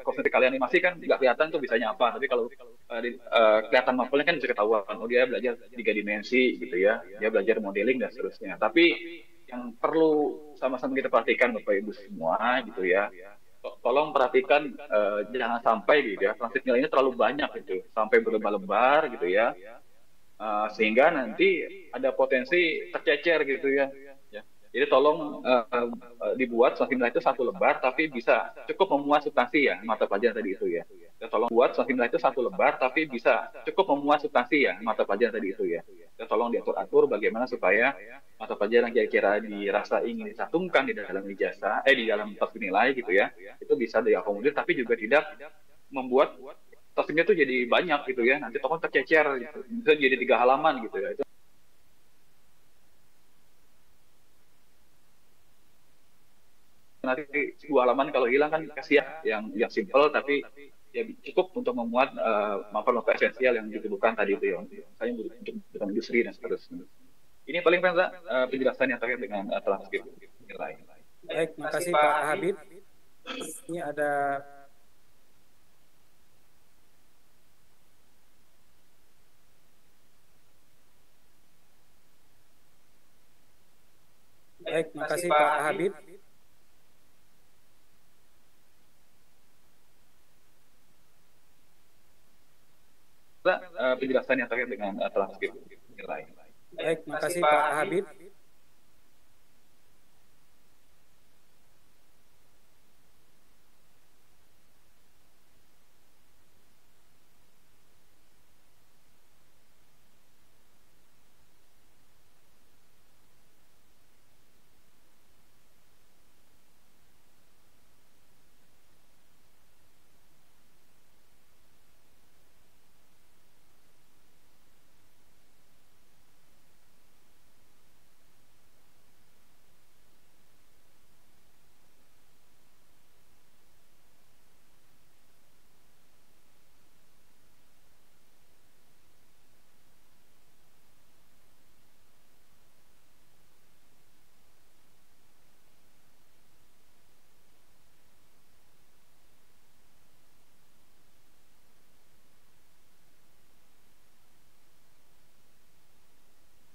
konsentrasi kalian animasi kan nggak kelihatan tuh bisanya apa. Tapi kalau kelihatan mapelnya kan bisa ketahuan. Oh dia belajar tiga dimensi gitu ya. Dia belajar modeling dan seterusnya. Tapi yang perlu sama-sama kita perhatikan Bapak Ibu semua gitu ya. Tolong perhatikan jangan sampai gitu ya transit nilainya terlalu banyak gitu sampai berlebar-lebar gitu ya. Sehingga nanti ada potensi tercecer gitu ya. Ya. Jadi tolong dibuat surat nilai itu satu lembar, tapi bisa cukup memuat substansi ya mata pelajaran tadi itu ya. Ya tolong buat surat nilai itu satu lembar, tapi bisa cukup memuat substansi ya mata pelajaran tadi itu ya. Ya tolong diatur-atur bagaimana supaya mata pelajaran yang kira-kira dirasa ingin dicantumkan di dalam ijazah, di dalam tab nilai gitu ya, itu bisa diakomodir, tapi juga tidak membuat tasnya tuh jadi banyak gitu ya. Nanti tokoh tercecer gitu. Bisa jadi tiga halaman gitu ya. Itu nanti dua halaman kalau hilang kan kasihan yang simple tapi ya cukup untuk memuat novel-novel esensial yang dibutuhkan tadi itu ya. Misalnya untuk industri dan seterusnya. Ini paling penting penjelasan yang terkait dengan transkrip nilai. Baik, makasih Pak Habib. Ini ada Baik, makasih Pak Habib. Penjelasan yang terkait dengan transkrip nilai. Baik, makasih Pak Habib.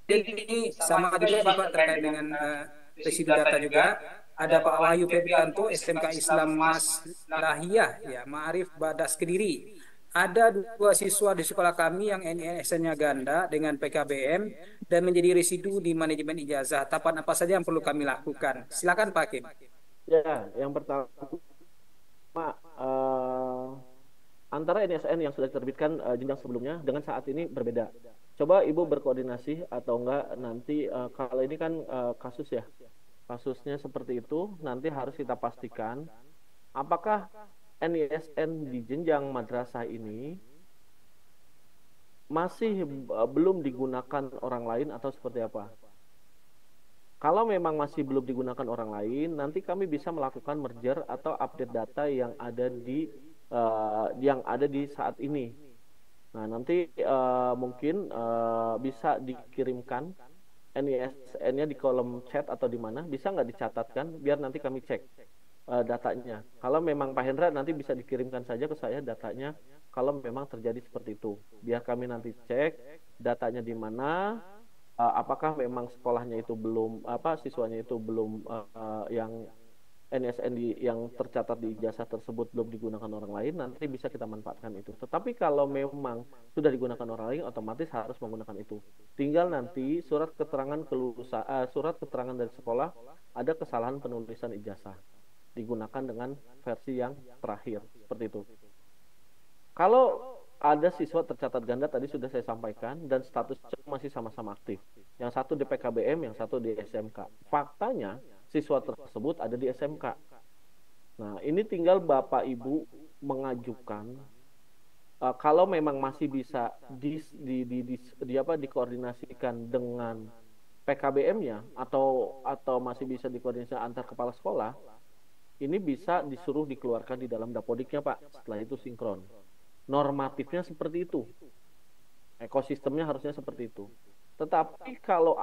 Jadi sama juga nih Pak terkait dengan residu data juga. Ada Pak Wahyu Febrianto, SMK Islam Mas Lahiyah, ya, Ma'arif Badas Kediri. Ada dua siswa di sekolah kami yang NISN-nya ganda dengan PKBM dan menjadi residu di manajemen ijazah. Tahapan apa saja yang perlu kami lakukan? Silakan Pak Hakim. Ya, yang pertama antara NSN yang sudah diterbitkan jenjang sebelumnya dengan saat ini berbeda. Coba Ibu berkoordinasi atau enggak nanti kalau ini kan kasus ya. Kasusnya seperti itu, nanti harus kita pastikan apakah NISN di jenjang madrasah ini masih belum digunakan orang lain atau seperti apa. Kalau memang masih belum digunakan orang lain, nanti kami bisa melakukan merger atau update data yang ada di saat ini. Nah, nanti mungkin bisa dikirimkan NISN-nya di kolom chat atau di mana, bisa nggak dicatatkan, biar nanti kami cek datanya. Kalau memang Pak Hendra nanti bisa dikirimkan saja ke saya datanya, kalau memang terjadi seperti itu. Biar kami nanti cek datanya di mana, apakah memang sekolahnya itu belum, siswanya itu belum yang NSN yang tercatat di ijazah tersebut belum digunakan orang lain, nanti bisa kita manfaatkan itu. Tetapi kalau memang sudah digunakan orang lain, otomatis harus menggunakan itu. Tinggal nanti surat keterangan kelulusan, surat keterangan dari sekolah ada kesalahan penulisan ijazah digunakan dengan versi yang terakhir seperti itu. Kalau ada siswa tercatat ganda tadi sudah saya sampaikan dan statusnya masih sama-sama aktif. Yang satu di PKBM, yang satu di SMK. Faktanya siswa tersebut ada di SMK. Nah, ini tinggal Bapak Ibu mengajukan kalau memang masih bisa dikoordinasikan dengan PKBM-nya atau masih bisa dikoordinasikan antar kepala sekolah, ini bisa disuruh dikeluarkan di dalam dapodiknya Pak. Setelah itu sinkron. Normatifnya seperti itu. Ekosistemnya harusnya seperti itu. Tetapi kalau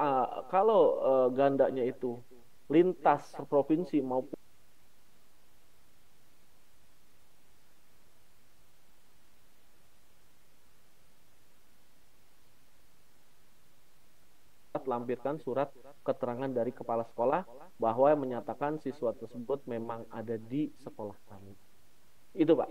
gandanya itu lintas provinsi maupun lampirkan surat keterangan dari kepala sekolah bahwa menyatakan siswa tersebut memang ada di sekolah kami. Itu, Pak.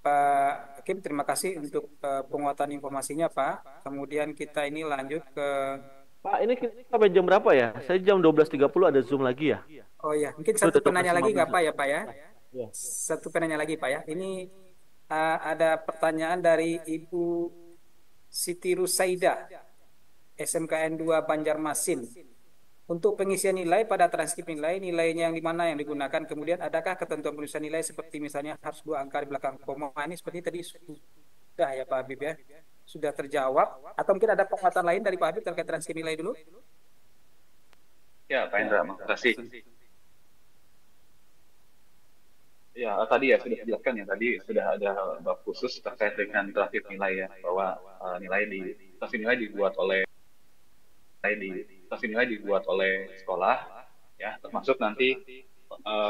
Pak Hakim, terima kasih untuk penguatan informasinya, Pak. Kemudian kita ini lanjut ke... Pak, ini kita sampai jam berapa ya? Saya jam 12.30 ada Zoom lagi ya? Oh ya, mungkin Itu satu udah penanya lagi 12.15 nggak, ya? Pak ya, Pak ya? Ya. Satu penanya lagi, Pak ya. Ini ada pertanyaan dari Ibu Siti Rusaida, SMKN 2 Banjarmasin. Untuk pengisian nilai pada transkrip nilai, nilainya yang di mana yang digunakan, kemudian adakah ketentuan penulisan nilai seperti misalnya harus 2 angka di belakang koma, ini seperti tadi sudah ya Pak Habib ya, sudah terjawab, atau mungkin ada penguatan lain dari Pak Habib terkait transkrip nilai dulu? Ya, Pak Indra, makasih. Ya, tadi ya sudah dijelaskan ya, tadi sudah ada bab khusus terkait dengan transkrip nilai ya, bahwa transkrip nilai dibuat oleh sekolah ya, termasuk nanti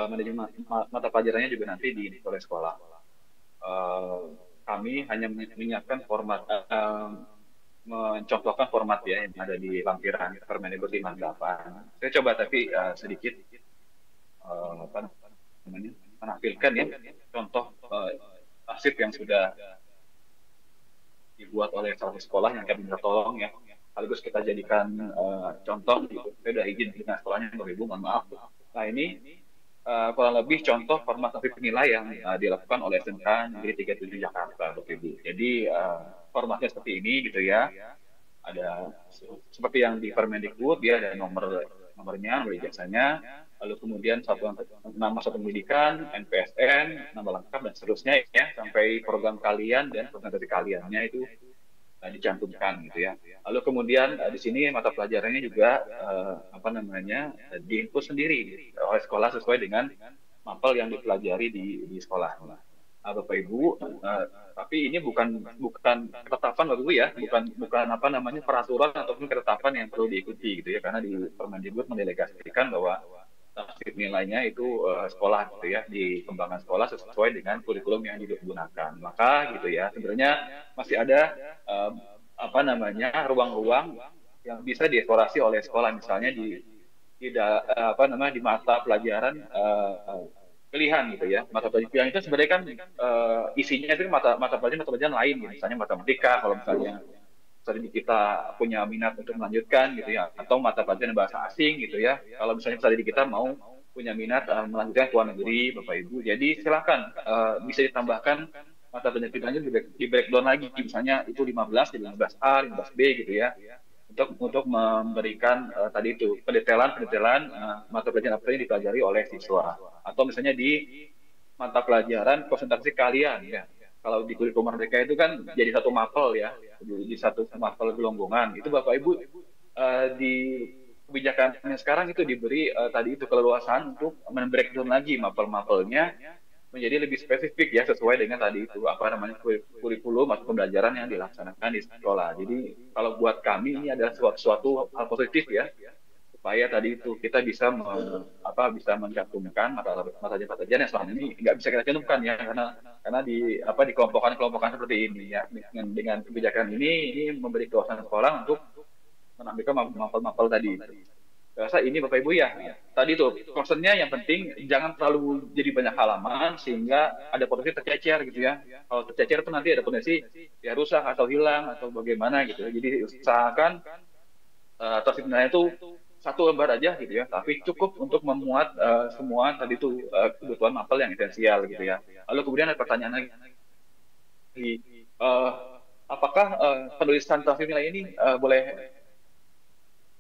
manajemen mata pelajarannya juga nanti oleh sekolah. Kami hanya menyiapkan format, mencontohkan format ya yang ada di lampiran Permendikbud 58. Saya coba tapi sedikit apa namanya, menampilkan ya contoh arsip yang sudah dibuat oleh salah satu sekolah yang kami minta tolong ya. Sekaligus kita jadikan contoh gitu. Saya sudah izin dengan sekolahnya, Bapak Ibu, mohon maaf. Nah ini kurang lebih contoh format transkrip nilai yang dilakukan oleh SMK Negeri 37 Jakarta, Bapak Ibu. Jadi formatnya seperti ini gitu ya. Ada seperti yang di Permendikbud, dia ada nomornya, nomor ijazahnya, lalu kemudian nama satu pendidikan, NPSN, nama lengkap dan seterusnya ya, sampai program kalian dan presentasi kaliannya itu dicantumkan gitu ya. Lalu kemudian di sini mata pelajarannya juga diinput sendiri oleh sekolah sesuai dengan mapel yang dipelajari di sekolah. Bapak Ibu, tapi ini bukan ketetapan Bapak Ibu ya, bukan peraturan ataupun ketetapan yang perlu diikuti gitu ya, karena di Permendikbud mendelegasikan bahwa transkrip nilainya itu sekolah gitu ya, dikembangkan sekolah sesuai dengan kurikulum yang digunakan. Maka gitu ya, sebenarnya masih ada ruang-ruang yang bisa dieksplorasi oleh sekolah, misalnya di mata pelajaran pilihan gitu ya. Mata pelajaran itu sebenarnya kan isinya itu mata pelajaran lain gitu. Misalnya matematika kalau misalnya kita punya minat untuk melanjutkan gitu ya, atau mata pelajaran bahasa asing gitu ya. Kalau misalnya kita mau punya minat melanjutkan ke luar negeri, Bapak Ibu, jadi silakan bisa ditambahkan mata pelajaran pilihannya di breakdown lagi, misalnya itu 15 jadi 15A, 15B gitu ya, untuk memberikan tadi itu pendetailan mata pelajaran apa yang dipelajari oleh siswa, atau misalnya di mata pelajaran konsentrasi kalian ya. Kalau di kurikulum mereka itu kan jadi satu mapel ya, di satu mapel gelonggongan. Itu Bapak Ibu di kebijakannya sekarang itu diberi tadi itu keleluasaan untuk men-breakdown lagi mapel-mapelnya menjadi lebih spesifik ya, sesuai dengan tadi itu kurikulum atau pembelajaran yang dilaksanakan di sekolah. Jadi kalau buat kami ini adalah suatu hal positif ya, supaya tadi itu kita bisa bisa mencantumkan mata-pelajaran yang selama ini nggak bisa kita cantumkan ya, karena di kelompok-kelompokkan seperti ini ya. Dengan kebijakan ini memberi keleluasaan sekolah untuk menampilkan mapel-mapel tadi itu. Saya rasa ini Bapak Ibu ya, tadi itu concernnya yang penting jangan terlalu jadi banyak halaman sehingga ada potensi tercecer gitu ya. Kalau tercecer itu nanti ada potensi ya rusak atau hilang atau bagaimana gitu. Jadi usahakan transkrip nilai itu satu lembar aja gitu ya, tapi cukup untuk memuat semua tadi itu kebutuhan mapel yang esensial gitu ya. Lalu kemudian ada pertanyaan lagi, apakah penulisan transkrip nilai ini boleh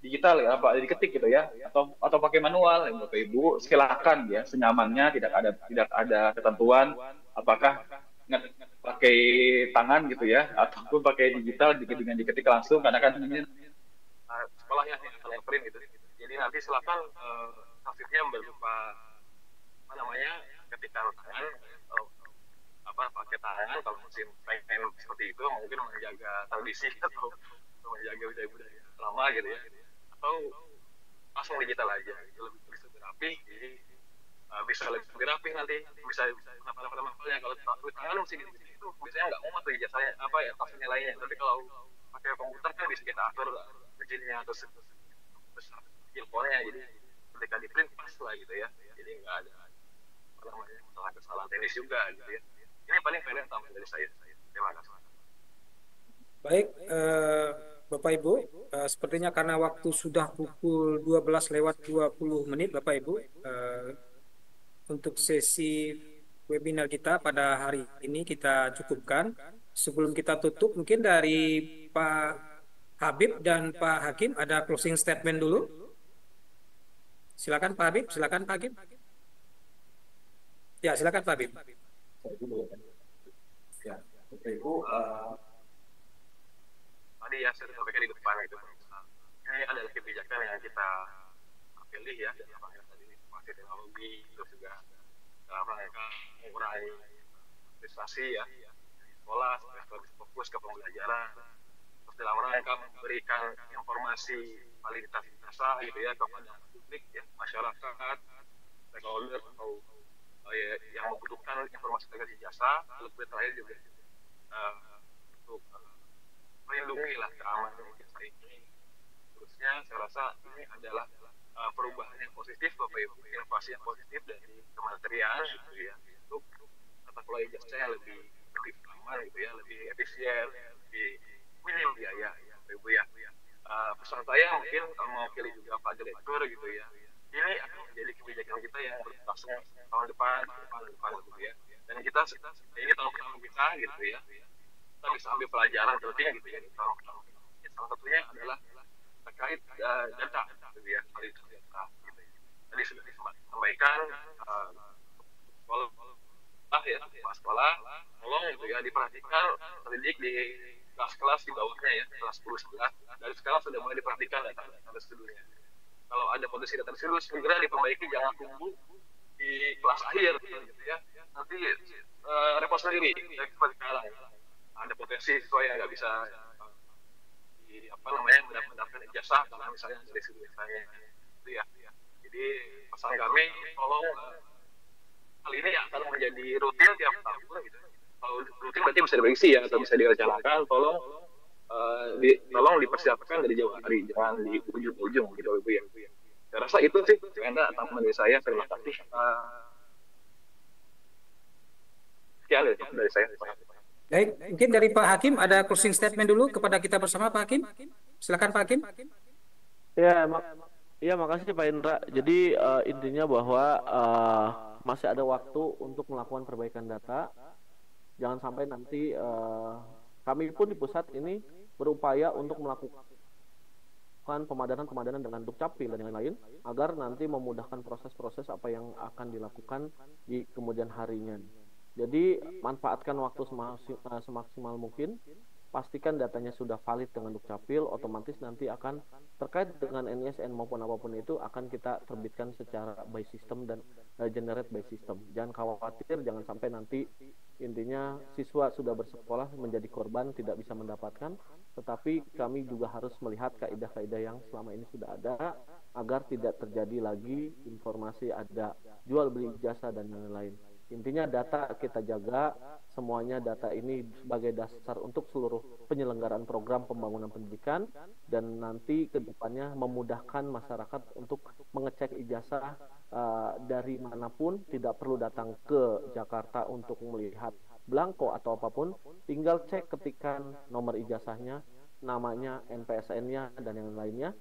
digital ya, diketik gitu ya, atau pakai manual ya, Bapak Ibu silakan ya, senyamannya, tidak ada ketentuan apakah pakai tangan gitu ya ataupun pakai digital dengan diketik langsung, karena kan ini sekolahnya yang print gitu. Jadi nanti silakan transkripnya berupa ketikan tangan, pakai tangan kalau musim pengen seperti itu, mungkin menjaga tradisi atau menjaga budaya lama gitu ya, atau langsung digital aja gitu, lebih rapi. Jadi bisa lebih rapi nanti, bisa mapelnya. Kalau tulis tangan mesti gitu, itu biasanya nggak muat tuh ijazahnya transkrip nilainya. Tapi kalau pakai komputer kan bisa kita atur izinnya atau besar kecil fonnya, jadi ketika di print pas lah gitu ya, jadi nggak ada apa namanya kesalahan teknis juga gitu ya. Ini paling pendek tambahan dari saya. Terima kasih. Baik, Bapak Ibu, sepertinya karena waktu sudah pukul 12:20 Bapak Ibu, untuk sesi webinar kita pada hari ini kita cukupkan. Sebelum kita tutup, mungkin dari Pak Habib dan Pak Hakim ada closing statement dulu. Silakan Pak Habib, silakan Pak Hakim. Ya, silakan Pak Habib. Ya, Bapak Ibu, Tadi ya saya sampaikan di depan itu, ini adalah kebijakan yang kita pilih ya dalam rangka tadi informasi teknologi, terus juga dalam rangka mengurangi administrasi ya di sekolah, lebih fokus ke pembelajaran, terus dalam rangka memberikan informasi validitas jasa gitu ya kepada publik ya, masyarakat, stakeholder atau yang membutuhkan informasi terkait jasa, lebih terakhir juga untuk melindungi lah keamanan jasa ini. Terusnya saya rasa ini adalah perubahan yang positif Bapak Ibu, inovasi yang positif dari kementerian gitu ya, untuk tata kelola jasa yang lebih aman gitu ya, lebih efisien, lebih minim biaya ya Bapak Ibu ya. Pesan saya mungkin kalau mau pilih juga Pak Direktur gitu ya, ini akan menjadi kebijakan kita yang berlangsung tahun depan gitu ya. Dan kita ini tahun pertama kita gitu ya, kita bisa ambil pelajaran penting gitu ya di tahun pertama. Salah satunya adalah terkait data gitu ya, kualitas data gitu ya. Tadi sudah disampaikan sekolah ya, sekolah tolong gitu ya diperhatikan terdidik di kelas-kelas di bawahnya ya, kelas 10-11 dari sekarang sudah mulai diperhatikan data residunya. Kalau ada potensi data residu segera diperbaiki, jangan tunggu di kelas akhir gitu ya, nanti repot sendiri ya, seperti sekarang ada potensi siswa yang nggak bisa mendapatkan ijazah karena misalnya dari segi jasanya itu ya. Jadi pesan kami tolong hal ini akan menjadi rutin tiap tahun gitu. Kalau rutin berarti bisa diprediksi ya atau bisa direncanakan, tolong dipersiapkan dari jauh hari, jangan di ujung-ujung gitu Ibu ya. Saya rasa itu sih tambahan dari saya. Terima kasih. Sekian dari saya. Baik, mungkin dari Pak Hakim ada closing statement dulu kepada kita bersama Pak Hakim. Silakan Pak Hakim. Ya, makasih Pak Indra. Jadi intinya bahwa masih ada waktu untuk melakukan perbaikan data. Jangan sampai nanti kami pun di pusat ini berupaya untuk melakukan pemadanan dengan Dukcapil dan yang lain agar nanti memudahkan proses-proses apa yang akan dilakukan di kemudian harinya. Jadi manfaatkan waktu semaksimal mungkin, pastikan datanya sudah valid dengan Dukcapil, otomatis nanti akan terkait dengan NISN maupun apapun itu akan kita terbitkan secara by system dan generate by system. Jangan khawatir, jangan sampai nanti intinya siswa sudah bersekolah menjadi korban tidak bisa mendapatkan, tetapi kami juga harus melihat kaidah-kaidah yang selama ini sudah ada agar tidak terjadi lagi informasi ada jual beli ijazah dan lain-lain. Intinya data kita jaga, semuanya data ini sebagai dasar untuk seluruh penyelenggaraan program pembangunan pendidikan dan nanti ke depannya memudahkan masyarakat untuk mengecek ijazah dari manapun, tidak perlu datang ke Jakarta untuk melihat blanko atau apapun, tinggal cek ketikan nomor ijazahnya, namanya, NPSN-nya dan yang lainnya.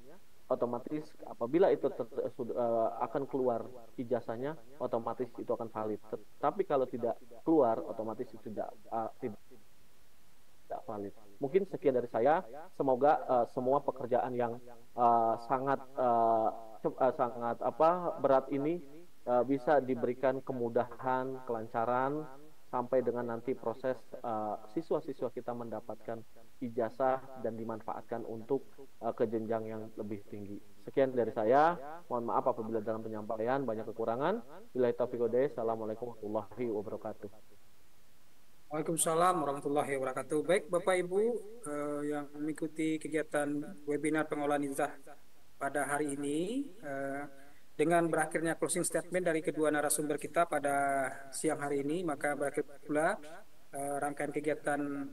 Otomatis apabila itu akan keluar ijazahnya, otomatis itu akan valid. Tapi kalau tidak keluar, otomatis itu tidak valid. Mungkin sekian dari saya. Semoga semua pekerjaan yang sangat berat ini bisa diberikan kemudahan, kelancaran sampai dengan nanti proses siswa-siswa kita mendapatkan ijazah dan dimanfaatkan untuk ke jenjang yang lebih tinggi. Sekian dari saya. Mohon maaf apabila dalam penyampaian banyak kekurangan. Billahi taufiq wal hidayah. Assalamualaikum warahmatullahi wabarakatuh. Waalaikumsalam warahmatullahi wabarakatuh. Baik Bapak Ibu yang mengikuti kegiatan webinar pengolahan ijazah pada hari ini, dengan berakhirnya closing statement dari kedua narasumber kita pada siang hari ini, maka berakhir pula rangkaian kegiatan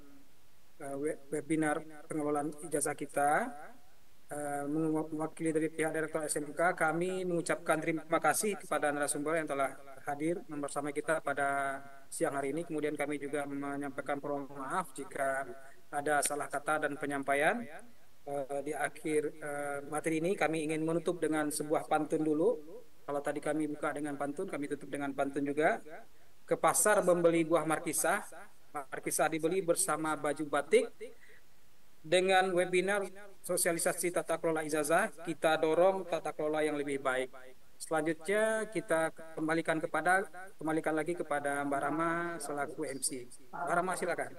webinar pengelolaan ijazah kita. Mewakili dari pihak Direktur SMK, kami mengucapkan terima kasih kepada narasumber yang telah hadir bersama kita pada siang hari ini. Kemudian kami juga menyampaikan permohonan maaf jika ada salah kata dan penyampaian. Di akhir materi ini kami ingin menutup dengan sebuah pantun dulu. Kalau tadi kami buka dengan pantun, kami tutup dengan pantun juga. Ke pasar membeli buah markisah, markisah dibeli bersama baju batik. Dengan webinar sosialisasi tata kelola ijazah, kita dorong tata kelola yang lebih baik. Selanjutnya kita kembalikan lagi kepada Mbak Rama selaku MC. Mbak Rama silakan.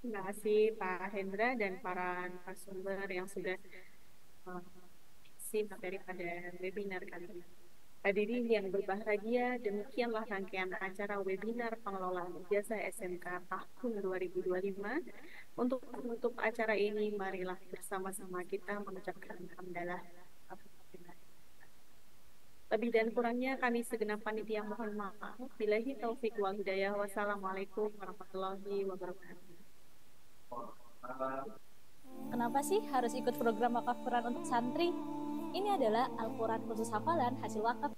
Terima kasih Pak Hendra dan para narasumber yang sudah isi materi pada webinar kali ini. Hadirin yang berbahagia, demikianlah rangkaian acara webinar pengelolaan ijazah SMK tahun 2025. Untuk menutup acara ini, marilah bersama-sama kita mengucapkan hamdalah. Lebih dan kurangnya kami segenap panitia mohon maaf. Billahi taufik wal hidayah. Wassalamualaikum warahmatullahi wabarakatuh. Kenapa sih harus ikut program wakaf Quran untuk santri? Ini adalah Al-Quran khusus hafalan hasil wakaf.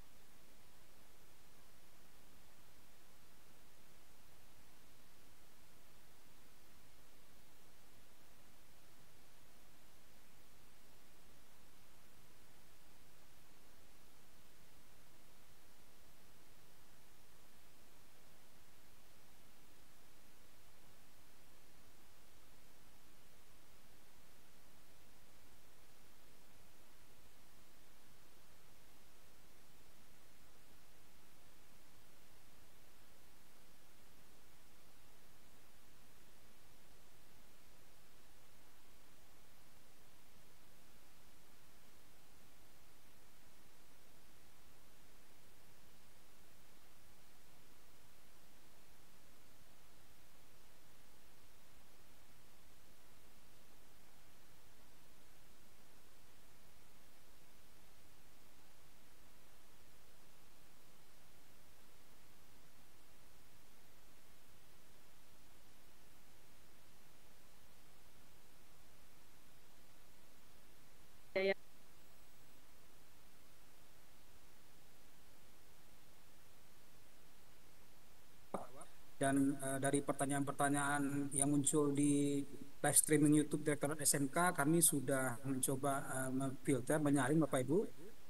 Dan dari pertanyaan-pertanyaan yang muncul di live streaming YouTube Direktorat SMK, kami sudah mencoba memfilter, menyaring Bapak Ibu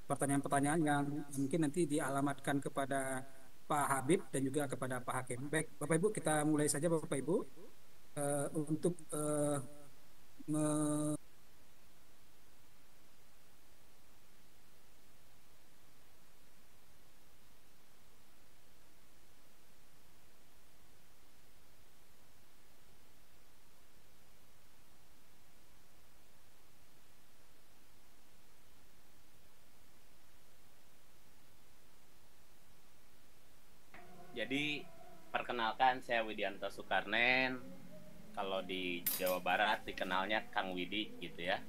pertanyaan-pertanyaan yang mungkin nanti dialamatkan kepada Pak Habib dan juga kepada Pak Hakim. Baik, Bapak Ibu, kita mulai saja Bapak Ibu untuk Jadi perkenalkan, saya Widianto Soekarnen. Kalau di Jawa Barat dikenalnya Kang Widi gitu ya.